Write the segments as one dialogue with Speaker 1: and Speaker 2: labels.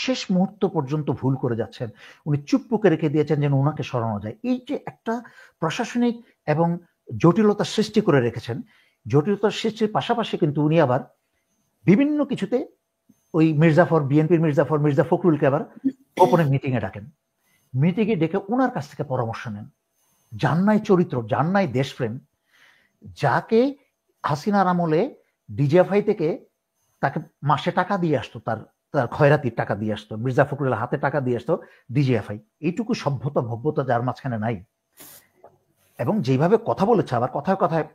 Speaker 1: শেষ মুহূর্ত পর্যন্ত ভুল করে যাচ্ছেন, উনি চুপ্পুকে রেখে দিয়েছেন যেন ওনাকে সরানো যায়। এই যে একটা প্রশাসনিক এবং জটিলতা সৃষ্টি করে রেখেছেন, জটিলতার সৃষ্টির পাশাপাশি কিন্তু উনি আবার বিভিন্ন কিছুতে ওই বিএনপির মির্জা ফখরুলকে আবার গোপনে মিটিংয়ে ডাকেন, মিটিংয়ে ডেকে ওনার কাছ থেকে পরামর্শ নেন। যার নাই চরিত্র, যার নাই দেশপ্রেম, যাকে হাসিনার আমলে ডিজিএফআই থেকে তাকে মাসে টাকা দিয়ে আসতো, তার খয়রাতির টাকা দিয়ে আসতো, মির্জা ফখরুলের হাতে টাকা দিয়ে আসতো ডিজিএফআই। এইটুকু সভ্যতা ভব্যতা যার মাঝখানে নাই, এবং যেভাবে কথা বলেছে, আবার কথায় কথায়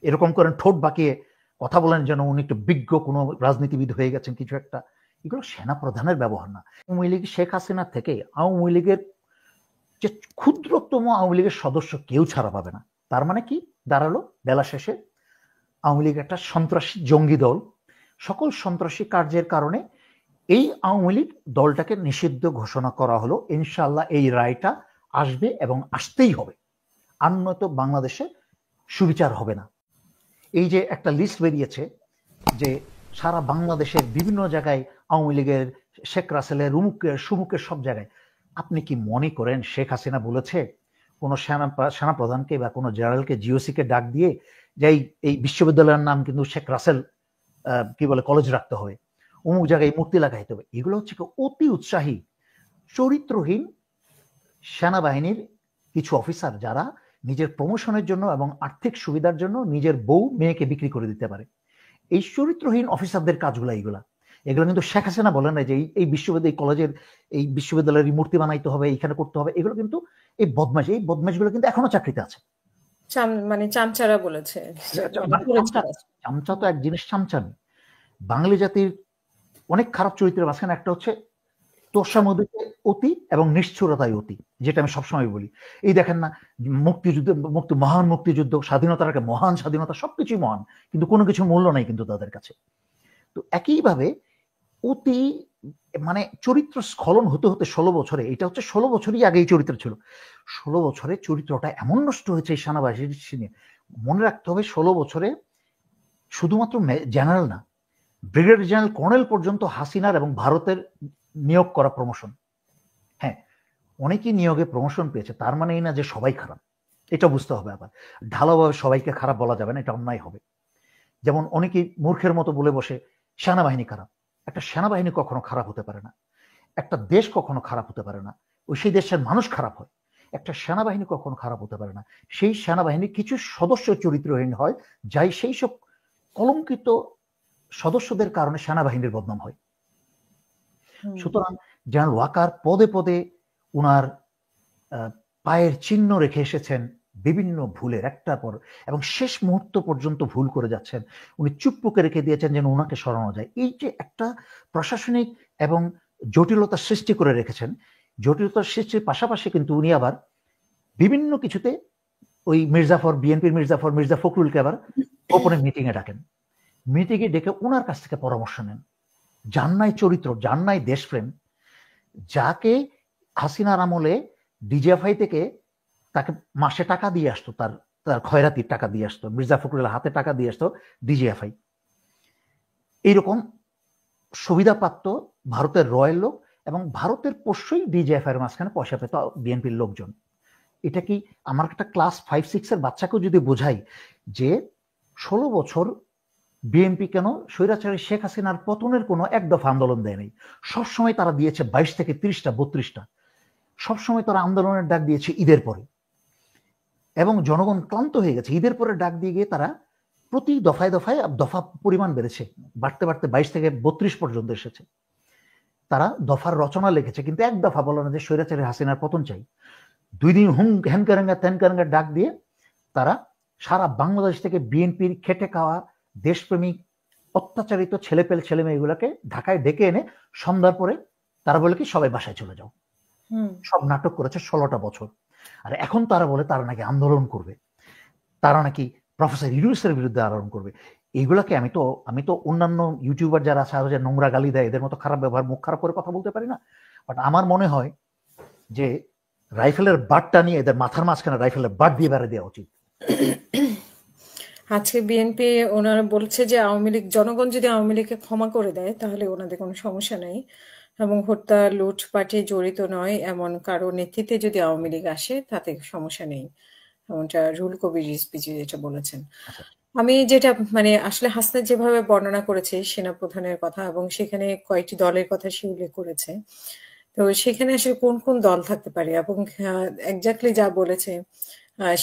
Speaker 1: এরকম করেন ঠোঁট বাঁকিয়ে কথা বলেন যেন উনি একটু বিজ্ঞ কোনো রাজনীতিবিদ হয়ে গেছেন কিছু একটা, এগুলো সেনা প্রধানের ব্যবহার না। আওয়ামী লীগ শেখ হাসিনার থেকে আওয়ামী লীগের যে ক্ষুদ্রতম আওয়ামী লীগের সদস্য কেউ ছাড়া পাবে না। তার মানে কি দাঁড়ালো, বেলা শেষে আওয়ামী লীগ একটা সন্ত্রাসী জঙ্গি দল। সকল সন্ত্রাসী কার্যের কারণে এই আওয়ামী লীগ দলটাকে নিষিদ্ধ ঘোষণা করা হলো। ইনশাআল্লাহ এই রায়টা আসবে এবং আসতেই হবে, আর নয়তো বাংলাদেশে সুবিচার হবে না। এই যে একটা লিস্ট বেরিয়েছে যে সারা বাংলাদেশের বিভিন্ন জায়গায় আওয়ামী লীগের, শেখ রাসেলের, উমুকের সুমুকের সব জায়গায়, আপনি কি মনে করেন শেখ হাসিনা বলেছে কোনো সেনা প্রধানকে বা কোনো জেনারেলকে জিওসিকে ডাক দিয়ে যে এই বিশ্ববিদ্যালয়ের নাম কিন্তু শেখ রাসেল কি বলে কলেজ রাখতে হবে, অমুক জায়গায় মূর্তি লাগাইতে হবে? এগুলো হচ্ছে অতি উৎসাহী চরিত্রহীন সেনাবাহিনীর কিছু অফিসার, যারা নিজের প্রমোশনের জন্য এবং আর্থিক সুবিধার জন্য নিজের বউ মেয়েকে বিক্রি করে দিতে পারে। এই চরিত্রহীন অফিসারদের কাজগুলো এগুলো কিন্তু শেখ হাসিনা বলেন না যে এই বিশ্ববিদ্যালয়, কলেজের, এই বিশ্ববিদ্যালয়ের মূর্তি বানাইতে হবে, এইখানে করতে হবে। এগুলো কিন্তু এই বদমাইশগুলো কিন্তু এখনো চাকরিতে আছে।
Speaker 2: মানে চামচারা বলেছে।
Speaker 1: চামচা তো এক জিনিস, চামচামি। বাঙালি জাতির অনেক খারাপ চরিত্রের মাঝখানে একটা হচ্ছে তোষামোদীতে অতি এবং নিষ্ঠুরতায় অতি, যেটা আমি সবসময় বলি। এই দেখেন না, মহান মুক্তিযুদ্ধ, স্বাধীনতার একটা মহান স্বাধীনতা, সবকিছুই মহান, কিন্তু কোনো কিছু মূল্য নাই কিন্তু তাদের কাছে। তো একইভাবে অতি মানে চরিত্র স্খলন হতে হতে 16 বছরে, এটা হচ্ছে 16 বছরই আগে এই চরিত্র ছিল, 16 বছরে চরিত্রটা এমন নষ্ট হয়েছে এই সেনাবাহিনীর নিয়ে। মনে রাখতে হবে 16 বছরে শুধুমাত্র জেনারেল না, ব্রিগেডিয়ার জেনারেল, কর্নেল পর্যন্ত হাসিনার এবং ভারতের নিয়োগ করা প্রমোশন। হ্যাঁ, অনেকেই নিয়োগে প্রমোশন পেয়েছে, তার মানে এই না যে সবাই খারাপ, এটা বুঝতে হবে। আবার ঢালাওভাবে সবাইকে খারাপ বলা যাবে না, এটা অন্যায় হবে। যেমন অনেকেই মূর্খের মতো বলে বসে সেনাবাহিনী খারাপ। একটা সেনাবাহিনী কখনো খারাপ হতে পারে না, একটা দেশ কখনো খারাপ হতে পারে না, ওই সেই দেশের মানুষ খারাপ হয়। একটা সেনাবাহিনী কখনো খারাপ হতে পারে না, সেই সেনাবাহিনীর কিছু সদস্য চরিত্রহীন হয়, যাই সেই সব কলঙ্কিত সদস্যদের কারণে সেনাবাহিনীর বদনাম হয়। সুতরাং জেনারেল ওয়াকার পদে পদে উনার পায়ের চিহ্ন রেখে এসেছেন বিভিন্ন ভুলের একটার পর, এবং শেষ মুহূর্ত পর্যন্ত ভুল করে যাচ্ছেন, উনি চুপ্পুকে রেখে দিয়েছেন যেন ওনাকে সরানো যায়। এই যে একটা প্রশাসনিক এবং জটিলতা সৃষ্টি করে রেখেছেন, জটিলতার সৃষ্টির পাশাপাশি কিন্তু উনি আবার বিভিন্ন কিছুতে ওই বিএনপির মির্জা ফখরুলকে আবার গোপনে মিটিংয়ে ডাকেন, মিটিংয়ে ডেকে ওনার কাছ থেকে পরামর্শ নেন। যার নাই চরিত্র, যার নাই দেশপ্রেম, যাকে হাসিনার আমলে ডিজিএফআই থেকে তাকে মাসে টাকা দিয়ে আসতো, তার খয়রাতির টাকা দিয়ে আসতো, মির্জা ফখরুলের হাতে টাকা দিয়ে আসতো ডিজিএফআই। এইরকম সুবিধাপ্রাপ্ত ভারতের রয়্যাল লোক এবং ভারতের পোষ্যই ডিজিএফআই এর মাঝখানে পয়সা পেত বিএনপির লোকজন। এটা কি আমার একটা ক্লাস 5-6 এর বাচ্চাকেও যদি বোঝাই যে 16 বছর বিএনপি কেন স্বৈরাচারী শেখ হাসিনার পতনের কোনো এক দফা আন্দোলন দেয় নাই, সবসময় তারা দিয়েছে 22 থেকে 30টা 32টা, সবসময় তারা আন্দোলনের ডাক দিয়েছে ঈদের পরে, এবং জনগণ ক্লান্ত হয়ে গেছে। ঈদের পরে ডাক দিয়ে গিয়ে তারা প্রতি দফায় দফায় দফা পরিমাণ বেড়েছে, বাড়তে বাড়তে 22 থেকে 32 পর্যন্ত এসেছে। তারা দফার রচনা লিখেছে, কিন্তু এক দফা বলে না যে স্বৈরাচারী হাসিনার পতন চাই। 2 দিন হ্যানকারাঙ্গা ত্যানকারাঙ্গা ডাক দিয়ে তারা সারা বাংলাদেশ থেকে বিএনপির খেটে খাওয়া দেশপ্রেমিক অত্যাচারিত ছেলে মেয়েগুলোকে ঢাকায় ডেকে এনে সন্ধ্যার পরে তারা বলে কি সবাই বাসায় চলে যাও। সব নাটক করেছে 16টা বছর। আর এখন তারা বলে তারা নাকি আন্দোলন করবে, তারা নাকি প্রফেসর ইউনূসের বিরুদ্ধে আন্দোলন করবে। এইগুলাকে আমি তো অন্যান্য ইউটিউবার যারা আছে আরো যে নোংরা গালি দেয়, এদের মতো খারাপ ব্যবহার, মুখ খারাপ করে কথা বলতে পারি না। বাট আমার মনে হয় যে রাইফেলের বাটটা নিয়ে এদের মাথার মাঝখানে রাইফেলের বাট দিয়ে বেড়ে দেওয়া উচিত।
Speaker 2: আজকে বিএনপি ওনারা বলছে যে আওয়ামী লীগ, জনগণ যদি আওয়ামী লীগকে ক্ষমা করে দেয় তাহলে ওনাদের কোনো সমস্যা নেই, এবং হত্যা লুটপাটে জড়িত নয় এমন কারো নেতৃত্বে যদি আওয়ামী লীগ আসে তাতে সমস্যা নেই, এমনটা রুহুল কবির রিজভী যেটা বলেছেন।
Speaker 1: আচ্ছা,
Speaker 2: আমি যেটা মানে আসলে হাসনাত যেভাবে বর্ণনা করেছে সেনাপ্রধানের কথা, এবং সেখানে কয়েকটি দলের কথা সে উল্লেখ করেছে, তো সেখানে আসলে কোন কোন দল থাকতে পারে এবং এক্স্যাক্টলি যা বলেছে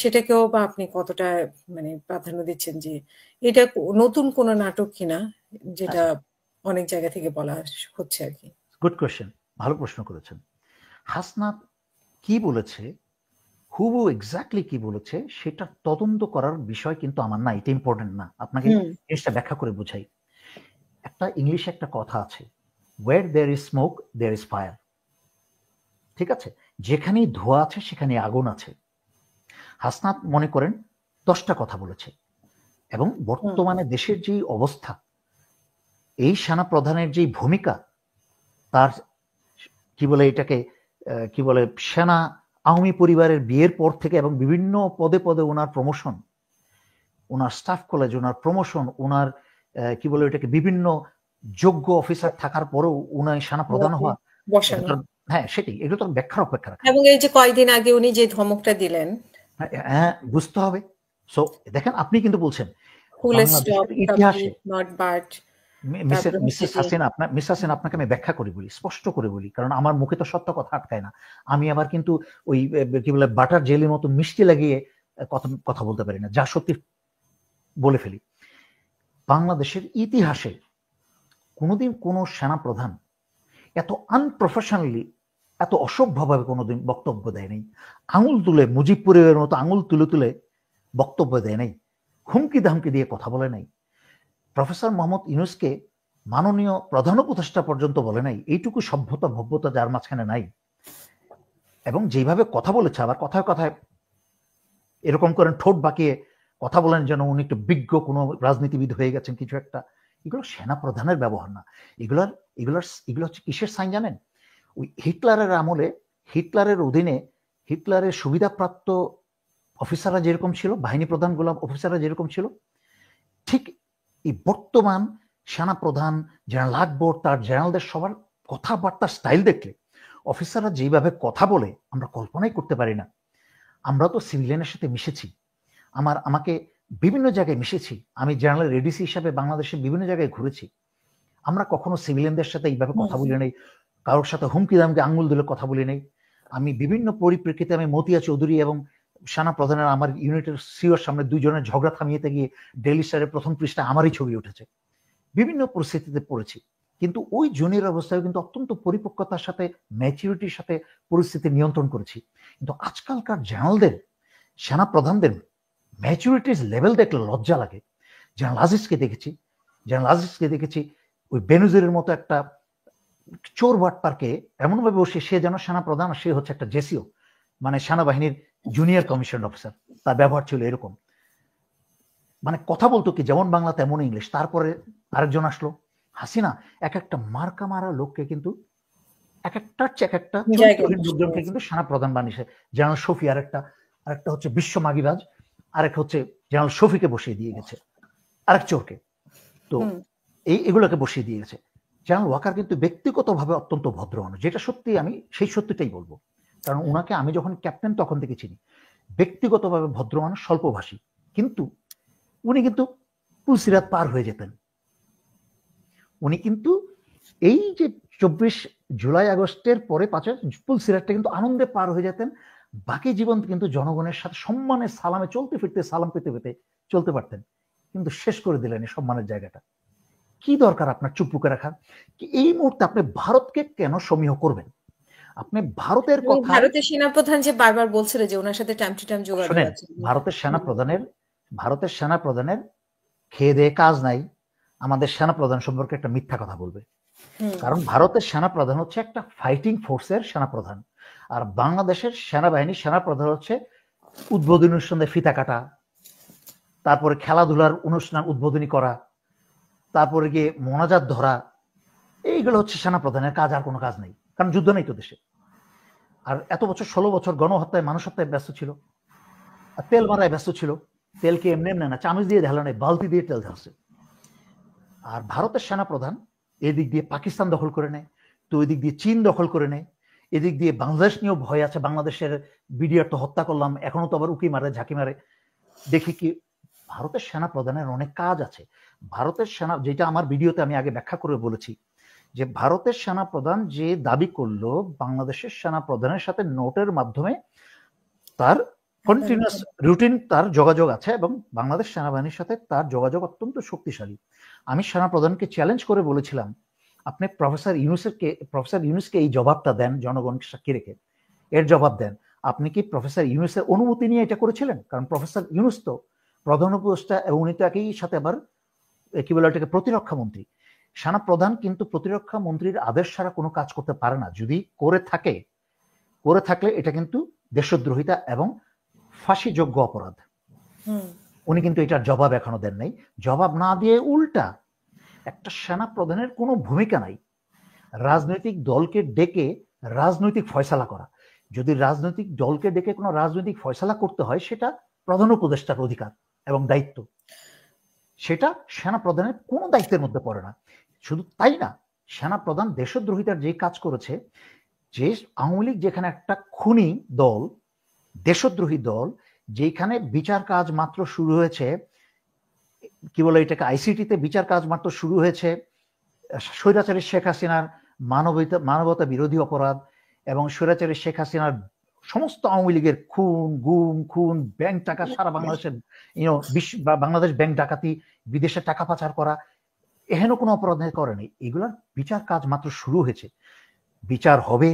Speaker 2: সেটাকেও বা আপনি কতটা মানে প্রাধান্য দিচ্ছেন যে এটা নতুন কোনো নাটক কিনা, যেটা
Speaker 1: আচ্ছা,
Speaker 2: অনেক জায়গা থেকে বলা হচ্ছে আর কি।
Speaker 1: গুড কোয়েশ্চেন, ভালো প্রশ্ন করেছেন। হাসনাত কি বলেছে, হুবহু এক্স্যাক্টলি কি বলেছে সেটা তদন্ত করার বিষয় কিন্তু আমার না, এটা ইম্পর্টেন্ট না। আপনাকে
Speaker 2: হুম
Speaker 1: জিনিসটা ব্যাখ্যা করে বোঝাই। একটা ইংলিশে একটা কথা আছে, where there is smoke there is fire. ঠিক আছে, যেখানেই ধোঁয়া আছে সেখানে আগুন আছে। হাসনাত মনে করেন 10টা কথা বলেছে, এবং
Speaker 2: হুম
Speaker 1: বর্তমানে দেশের যে অবস্থা, এই সেনা প্রধানের যে ভূমিকা, তার কি বলে এটাকে, কি বলে, সেনা আওয়ামী পরিবারের বিয়ের পর থেকে এবং বিভিন্ন পদে পদে ওনার প্রমোশন, ওনার স্টাফ কলেজ, ওনার প্রমোশন, ওনার কি বলে এটাকে, বিভিন্ন যোগ্য অফিসার থাকার পরেও উনার সেনা প্রধান হওয়া, এটা
Speaker 2: বসানো,
Speaker 1: তো, হ্যাঁ সেটাই, এগুলো তো ব্যাখ্যার অপেক্ষা রাখে না।
Speaker 2: এবং এই যে কয়েকদিন আগে উনি যে ধমকটা দিলেন,
Speaker 1: হ্যাঁ, হ্যাঁ, বুঝতে হবে। সো দেখেন, আপনি কিন্তু বলছেন
Speaker 2: who let's stop
Speaker 1: বাংলাদেশের ইতিহাসে,
Speaker 2: complete not but,
Speaker 1: মিসেস
Speaker 2: তারপরে হচ্ছে
Speaker 1: মিসেস
Speaker 2: যে
Speaker 1: হাসিনা, মিস হাসিনা, আপনাকে আমি ব্যাখ্যা করে বলি, স্পষ্ট করে বলি, কারণ আমার মুখে তো সত্য কথা আটকায় না। আমি আবার কিন্তু ওই কি বলে বাটার জেলির মতো মিষ্টি লাগিয়ে কথা কথা বলতে পারি না, যা সত্যি বলে ফেলি। বাংলাদেশের ইতিহাসে কোনোদিন কোনো সেনা প্রধান এত আনপ্রফেশনালি, এত অসভ্যভাবে কোনোদিন বক্তব্য দেয় নাই। আঙুল তুলে, মুজিব পরিবারের মতো আঙুল তুলে তুলে বক্তব্য দেয় নাই, হুমকি ধামকি দিয়ে কথা বলে নাই। প্রফেসর মোহাম্মদ ইউনূসকে মাননীয় প্রধান উপদেষ্টা পর্যন্ত বলে নাই। এইটুকু সভ্যতা ভব্যতা যার মাঝখানে নাই, এবং যেভাবে কথা বলেছে, আবার কথায় কথায় এরকম করেন ঠোঁট বাঁকিয়ে কথা বলেন যেন উনি একটু বিজ্ঞ কোনো রাজনীতিবিদ হয়ে গেছেন কিছু একটা। এগুলো সেনা প্রধানের ব্যবহার না। এগুলার এগুলার এগুলো হচ্ছে কিসের সাইন জানেন? ওই হিটলারের আমলে, হিটলারের অধীনে, হিটলারের সুবিধাপ্রাপ্ত অফিসাররা যেরকম ছিল, বাহিনী প্রধান গোলাম অফিসাররা যেরকম ছিল, ঠিক এই বর্তমান সেনা প্রধান, জেনারেল আকবর, তার জেনারেলদের সবার কথাবার্তার স্টাইল দেখলে অফিসাররা যেভাবে কথা বলে আমরা কল্পনাই করতে পারি না। আমরা তো সিভিলিয়ানের সাথে মিশেছি, আমাকে বিভিন্ন জায়গায় মিশেছি। আমি জেনারেল এডিসি হিসাবে বাংলাদেশের বিভিন্ন জায়গায় ঘুরেছি। আমরা কখনো সিভিলিয়ানদের সাথে এইভাবে কথা বলি নাই, কারোর সাথে হুমকি দামকে আঙ্গুল দিলে কথা বলি নাই। আমি বিভিন্ন পরিপ্রেক্ষিতে, আমি মতিয়া চৌধুরী এবং সেনা প্রধানের, আমার ইউনিটের সিওর সামনে দুইজনের ঝগড়া থামিয়েতে গিয়ে ডেইলি স্টারের প্রথম পৃষ্ঠায় আমারই ছবি উঠেছে। বিভিন্ন পরিস্থিতিতে পড়েছি, কিন্তু ওই জুনিয়র অবস্থায় কিন্তু অত্যন্ত পরিপক্কতার সাথে, ম্যাচুরিটির সাথে পরিস্থিতি নিয়ন্ত্রণ করেছি। কিন্তু আজকালকার জেনারেলদের, সেনা প্রধানদের ম্যাচুরিটির লেভেল দেখলে লজ্জা লাগে। জেনারেল আজিজকে দেখেছি ওই বেনজিরের মতো একটা চোর বাটপারকে এমনভাবে বসে, সে যেন সেনা প্রধান, সে হচ্ছে একটা জেসিও, মানে সেনাবাহিনীর জুনিয়র কমিশন অফিসার। তার ব্যবহার ছিল এরকম, মানে কথা বলতো কি যেমন বাংলা তেমন ইংলিশ। তারপরে আরেকজন আসলো, হাসিনা এক একটা মার্কা মারা লোককে কিন্তু, এক একটা চরিত্রহীন লোকজনকে কিন্তু সেনা প্রধান বানিয়েছে। জেনারেল শফি আরেকটা হচ্ছে বিশ্ব মাগিবাজ, আরেক হচ্ছে জেনারেল শফিকে বসিয়ে দিয়ে গেছে, আরেক চোরকে। তো এগুলোকে বসিয়ে দিয়ে গেছে। জেনারেল ওয়াকার কিন্তু ব্যক্তিগতভাবে অত্যন্ত ভদ্র মানুষ, যেটা সত্যি, আমি সেই সত্যিটাই বলবো, কারণ ওনাকে আমি যখন ক্যাপ্টেন তখন থেকে চিনি। ব্যক্তিগতভাবে ভদ্র মানুষ, স্বল্পভাষী, কিন্তু উনি কিন্তু পুলসিরাত পার হয়ে যেতেন। উনি কিন্তু এই যে 24 জুলাই আগস্টের পরে 5 পুলসিরাতটা কিন্তু আনন্দে পার হয়ে যেতেন। বাকি জীবন কিন্তু জনগণের সাথে সম্মানের সালামে চলতে ফিরতে, সালাম পেতে পেতে চলতে পারতেন, কিন্তু শেষ করে দিলেন এই সম্মানের জায়গাটা। কি দরকার আপনার চুপ করে রাখার? এই মুহূর্তে আপনি ভারতকে কেন সমীহ করবেন? আপনি ভারতের কথা,
Speaker 2: ভারতের সেনাপ্রধান যে বারবার বলছিল যে ওনার সাথে টাইম টু টাইম যোগাযোগ
Speaker 1: শুনেন,
Speaker 2: আছে।
Speaker 1: ভারতের সেনা প্রধানের খেয়ে দেয়ে কাজ নাই আমাদের সেনা প্রধান সম্পর্কে একটা মিথ্যা কথা বলবে। কারণ ভারতের সেনা প্রধান হচ্ছে একটা ফাইটিং ফোর্সের সেনা প্রধান, আর বাংলাদেশের সেনাবাহিনীর সেনা প্রধান হচ্ছে উদ্বোধনী অনুষ্ঠানে ফিতা কাটা, তারপরে খেলাধুলার অনুষ্ঠান উদ্বোধনী করা, তারপরে গিয়ে মোনাজাত ধরা। এইগুলো হচ্ছে সেনা প্রধানের কাজ, আর কোনো কাজ নেই, কারণ যুদ্ধ নেই তো দেশে। আর এত বছর, 16 বছর গণহত্যায়, মানুষ হত্যায় ব্যস্ত ছিল, আর তেল মারায় ব্যস্ত ছিল। তেলকে এমনি এমনি না চামচ দিয়ে ঢালা নেই, বালতি দিয়ে তেল ঢালছে। আর ভারতের সেনাপ্রধান এদিক দিয়ে পাকিস্তান দখল করে নেয়, তো ওই দিক দিয়ে চীন দখল করে নেয়, এদিক দিয়ে বাংলাদেশ নিয়েও ভয় আছে, বাংলাদেশের বিডিআর তো হত্যা করলাম, এখনো তো আবার উকি মারে ঝাঁকি মারে। দেখি কি ভারতের সেনা প্রধানের অনেক কাজ আছে। ভারতের সেনা, যেটা আমার ভিডিওতে আমি আগে ব্যাখ্যা করে বলেছি, যে ভারতের সেনা প্রধান যে দাবি করলো বাংলাদেশের সেনা প্রধানের সাথে নোটের মাধ্যমে তার কন্টিনিউয়াস রুটিন তার যোগাযোগ আছে এবং বাংলাদেশ সেনাবাহিনীর সাথে তার যোগাযোগ অত্যন্ত শক্তিশালী। আমি সেনা প্রধানকে চ্যালেঞ্জ করে বলেছিলাম, আপনি প্রফেসর ইউনূসকে এই জবাবটা দেন, জনগণকে সাক্ষী রেখে এর জবাব দেন। আপনি কি প্রফেসর ইউনূসের অনুমতি নিয়ে এটা করেছিলেন? কারণ প্রফেসর ইউনূস তো প্রধান উপদেষ্টা এবং উনি তো একই সাথে আবার কি বলে এটাকে প্রতিরক্ষা মন্ত্রী। সেনা প্রধান কিন্তু প্রতিরক্ষা মন্ত্রীর আদেশ ছাড়া কোনো কাজ করতে পারে না। যদি করে থাকলে এটা কিন্তু দেশদ্রোহিতা এবং ফাঁসিযোগ্য অপরাধ। উনি কিন্তু এটার জবাব এখনো দেন নাই। জবাব না দিয়ে উল্টা একটা সেনা প্রধানের কোনো ভূমিকা নাই রাজনৈতিক দলকে ডেকে রাজনৈতিক ফয়সালা করা। যদি রাজনৈতিক দলকে ডেকে কোনো রাজনৈতিক ফয়সালা করতে হয় সেটা প্রধান উপদেষ্টার অধিকার এবং দায়িত্ব, সেটা সেনা প্রধানের কোনো দায়িত্বের মধ্যে পড়ে না। শুধু তাই না, সেনা প্রধান দেশদ্রোহিতার যে কাজ করেছে, যে আওয়ামী লীগ যেখানে একটা খুনি দল, দেশদ্রোহী দল, যেখানে বিচার কাজ মাত্র শুরু হয়েছে, কি বলে এটাকে আইসিটিতে বিচার কাজ মাত্র শুরু হয়েছে স্বৈরাচারী শেখ হাসিনার মানবতা বিরোধী অপরাধ এবং স্বৈরাচারী শেখ হাসিনার সমস্ত আওয়ামী লীগের খুন ব্যাংক টাকা, সারা বাংলাদেশের বাংলাদেশ ব্যাংক ডাকাতি, বিদেশে টাকা পাচার করা, এহেন কোনো অপরাধ করেনি। এগুলোর বিচার কাজ মাত্র শুরু হয়েছে। বিচার হবে,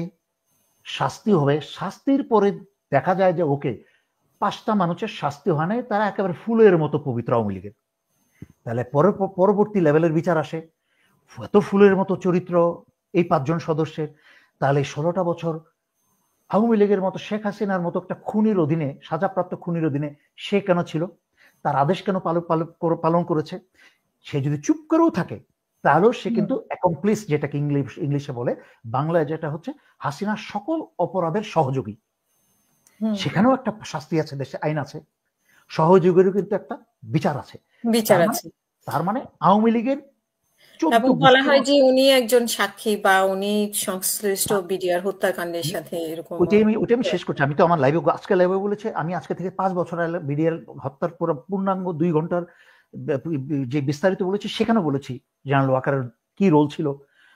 Speaker 1: শাস্তি হবে, শাস্তির পরে দেখা যায় যে ওকে 5টা মানুষের শাস্তি হয় নাই, তারা একেবারে ফুলের মতো পবিত্র আওয়ামী লীগের। তাহলে পরবর্তী লেভেলের বিচার আসে, এত ফুলের মতো চরিত্র এই 5 জন সদস্যের, তাহলে 16টা বছর আওয়ামী লীগের মতো শেখ হাসিনার মতো একটা খুনির অধীনে, সাজাপ্রাপ্ত খুনির অধীনে সে কেন ছিল? তার আদেশ কেন পালন করেছে? সে যদি চুপ করেও থাকে তাহলেও সে কিন্তু অ্যাকমপ্লিস, যেটাকে ইংলিশে বলে, বাংলায় যেটা হচ্ছে হাসিনার সকল অপরাধের সহযোগী। সেখানেও একটা শাস্তি আছে, দেশে আইন আছে, সহযোগীরও কিন্তু একটা বিচার আছে। তার মানে আওয়ামী লীগের
Speaker 2: এবং বলা হয় যে উনি একজন সাক্ষী বা উনি সংশ্লিষ্ট বিডিআর হত্যাকাণ্ডের সাথে এরকম।
Speaker 1: ওইটাই আমি শেষ করছি। আমি তো আমার আজকে লাইভে বলেছি, আমি আজকে থেকে 5 বছর বিডিআর হত্যার পুরো পূর্ণাঙ্গ 2 ঘন্টার যে বিস্তারিত বলেছি, সেখানে বলেছি জেনারেল ওয়াকারের কি রোল ছিল,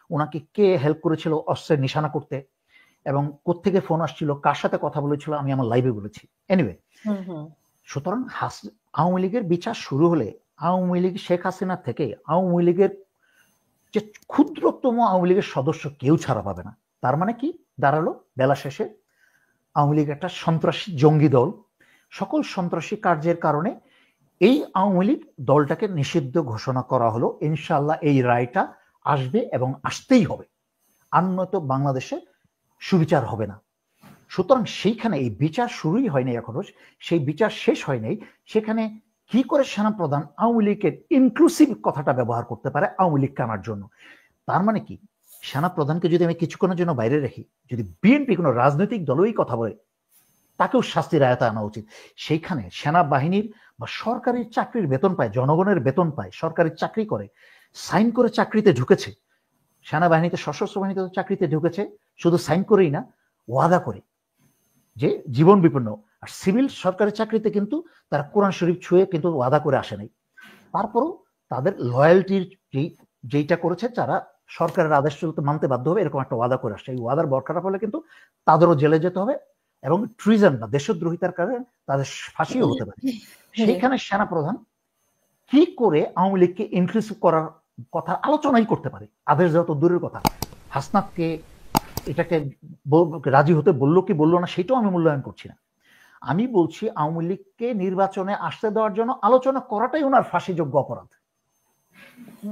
Speaker 1: ওনাকে কে হেল্প করেছিল অস্ত্রের নিশানা করতে, এবং কোত্থেকে ফোন আসছিল, কার সাথে কথা বলেছিল, আমি আমার লাইভে বলেছি। এনিওয়ে, সুতরাং আওয়ামী লীগের বিচার শুরু হলে আওয়ামী লীগ শেখ হাসিনা থেকে আওয়ামী লীগের যে ক্ষুদ্রতম আওয়ামী লীগের সদস্য কেউ ছাড়া পাবে না। তার মানে কি দাঁড়ালো? বেলা শেষে আওয়ামী লীগ একটা সন্ত্রাসী জঙ্গি দল। সকল সন্ত্রাসী কার্যের কারণে এই আওয়ামী লীগ দলটাকে নিষিদ্ধ ঘোষণা করা হলো। ইনশাআল্লাহ এই রায়টা আসবে এবং আসতেই হবে, আর নয়তো বাংলাদেশে সুবিচার হবে না। সুতরাং সেইখানে এই বিচার শুরুই হয়নি এখনো, সেই বিচার শেষ হয় নাই। সেখানে কি করে সেনাপ্রধান আওয়ামী লীগের ইনক্লুসিভ কথাটা ব্যবহার করতে পারে আওয়ামী লীগ কানার জন্য? তার মানে কি, সেনাপ্রধানকে যদি আমি কিছুক্ষণের জন্য বাইরে রাখি, যদি বিএনপি কোনো রাজনৈতিক দলই কথা বলে, তাকেও শাস্তির আয়তায় আনা উচিত। সেইখানে সেনাবাহিনীর বা সরকারি চাকরির বেতন পায়, জনগণের বেতন পায়, সরকারি চাকরি করে, সাইন করে চাকরিতে ঢুকেছে, সেনাবাহিনীতে সশস্ত্র বাহিনীতে চাকরিতে ঢুকেছে, শুধু সাইন করেই না, ওয়াদা করে যে জীবন বিপন্ন। আর সিভিল সরকারি চাকরিতে কিন্তু তারা কোরআন শরীফ ছুঁয়ে কিন্তু ওয়াদা করে আসে নাই। তারপরও তাদের লয়্যালটির যেইটা করেছে, যারা সরকারের আদেশ চলতে মানতে বাধ্য হবে, এরকম একটা ওয়াদা করে আসছে। এই ওয়াদার বরখাস্ত হলে কিন্তু তাদেরও জেলে যেতে হবে এবং ট্রিজন বা দেশদ্রোহিতার কারণে তাদের ফাঁসিও হতে পারে। সেইখানে সেনাপ্রধান কি করে আওয়ামী লীগকে ইনক্লুসিভ করার কথা আলোচনাই করতে পারে? আদেশ দেওয়া তো দূরের কথা, হাসনাতকে এটাকে রাজি হতে বললো কি বললো না সেটাও আমি মূল্যায়ন করছি না। আমি বলছি আওয়ামী লীগকে নির্বাচনে আসতে দেওয়ার জন্য আলোচনা করাটাই ওনার ফাঁসিযোগ্য অপরাধ।